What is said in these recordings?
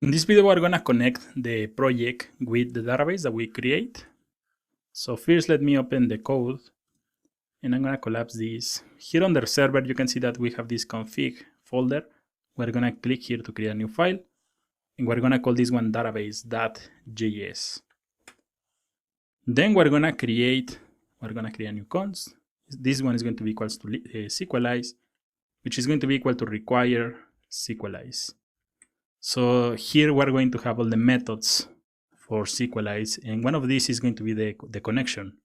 In this video, we're gonna connect the project with the database that we create. So first, let me open the code, and I'm gonna collapse this. Here on the server, you can see that we have this config folder. We're gonna click here to create a new file, and we're gonna call this one database.js. Then we're gonna create a new const. This one is going to be equals to Sequelize, which is going to be equal to require Sequelize. So here we're going to have all the methods for Sequelize, and one of these is going to be the connection.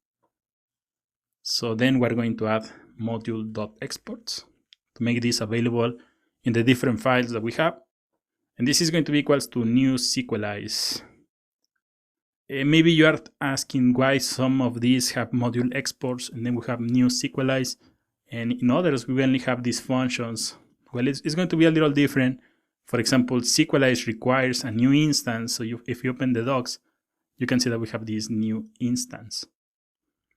So then we're going to add module.exports to make this available in the different files that we have. And this is going to be equals to new Sequelize. Maybe you are asking why some of these have module exports and then we have new Sequelize, and in others we only have these functions. Well, it's going to be a little different. For example, Sequelize requires a new instance. So if you open the docs, you can see that we have this new instance.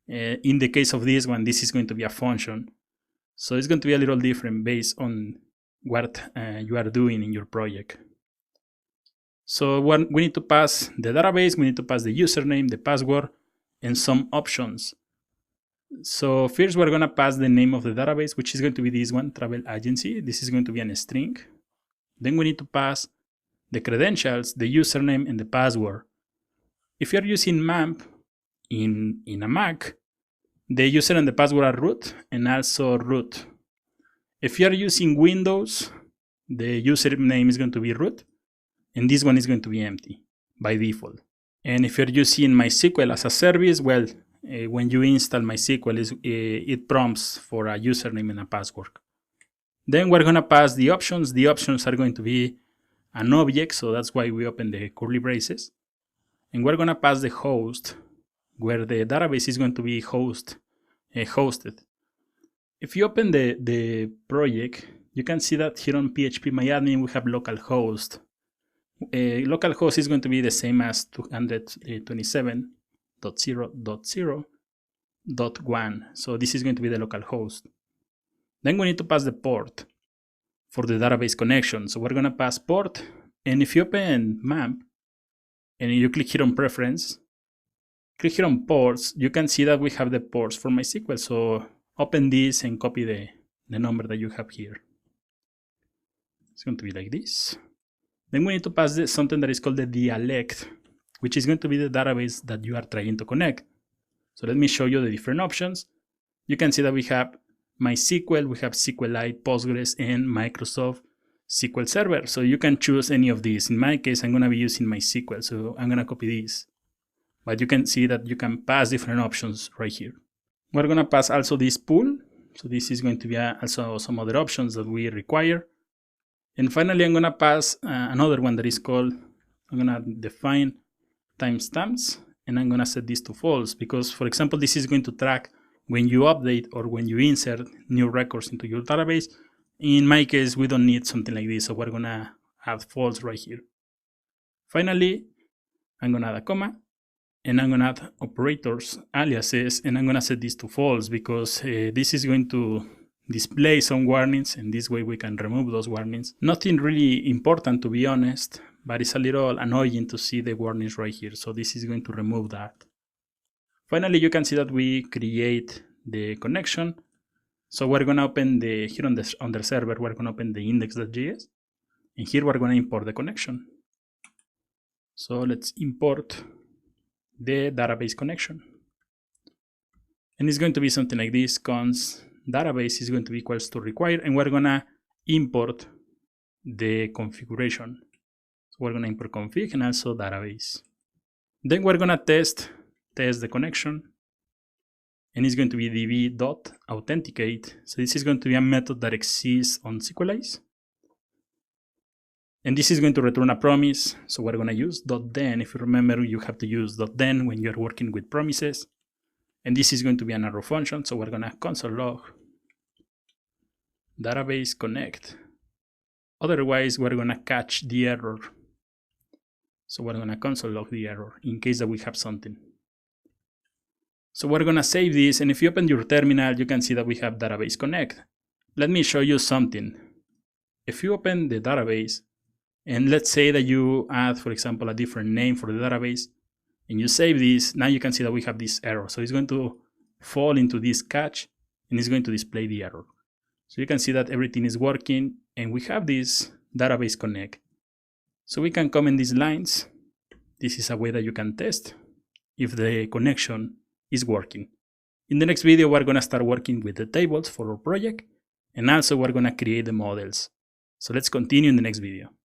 In the case of this one, this is going to be a function. So it's going to be a little different based on what you are doing in your project. So we need to pass the database, we need to pass the username, the password, and some options. So first we're going to pass the name of the database, which is going to be this one, Travel Agency. This is going to be a string. Then we need to pass the credentials, the username, and the password. If you're using MAMP in a Mac, the user and the password are root and also root. If you're using Windows, the username is going to be root, and this one is going to be empty by default. And if you're using MySQL as a service, well, when you install MySQL, it prompts for a username and a password. Then we're going to pass the options. The options are going to be an object, so that's why we open the curly braces. And we're going to pass the host, where the database is going to be hosted. If you open the project, you can see that here on phpMyAdmin we have localhost. Localhost is going to be the same as 227.0.0.1. So this is going to be the localhost. Then we need to pass the port for the database connection. So we're going to pass port. And if you open MAMP and you click here on preference, click here on ports, you can see that we have the ports for MySQL. So open this and copy the number that you have here. It's going to be like this. Then we need to pass something that is called the dialect, which is going to be the database that you are trying to connect. So let me show you the different options. You can see that we have MySQL, we have SQLite, Postgres, and Microsoft SQL Server. So you can choose any of these. In my case, I'm going to be using MySQL, so I'm going to copy this. But you can see that you can pass different options right here. We're going to pass also this pool. So this is going to be also some other options that we require. And finally, I'm going to pass another one that is called, I'm going to define timestamps, and I'm going to set this to false because, for example, this is going to track when you update or when you insert new records into your database. In my case, we don't need something like this, so we're going to add false right here. Finally, I'm going to add a comma, and I'm going to add operators, aliases, and I'm going to set this to false because this is going to display some warnings, and this way we can remove those warnings. Nothing really important, to be honest, but it's a little annoying to see the warnings right here, so this is going to remove that. Finally, you can see that we create the connection. So we're going to open here on the server, we're going to open the index.js, and here we're going to import the connection. So let's import the database connection. And it's going to be something like this, const database is going to be equals to require, and we're going to import the configuration. So we're going to import config and also database. Then we're going to test the connection, and it's going to be db.authenticate. So this is going to be a method that exists on Sequelize, and this is going to return a promise. So we're going to use .then. If you remember, you have to use .then when you're working with promises. And this is going to be an arrow function, so we're going to console log database connect. Otherwise, we're going to catch the error. So we're going to console log the error in case that we have something. So we're going to save this, and if you open your terminal, you can see that we have database connect. Let me show you something. If you open the database, And let's say that you add, for example, a different name for the database, and you save this. Now you can see that we have this error. So it's going to fall into this catch, and it's going to display the error. So you can see that everything is working, and we have this database connect. So we can comment these lines. This is a way that you can test if the connection is working. In the next video, we're going to start working with the tables for our project, and also we're going to create the models. So let's continue in the next video.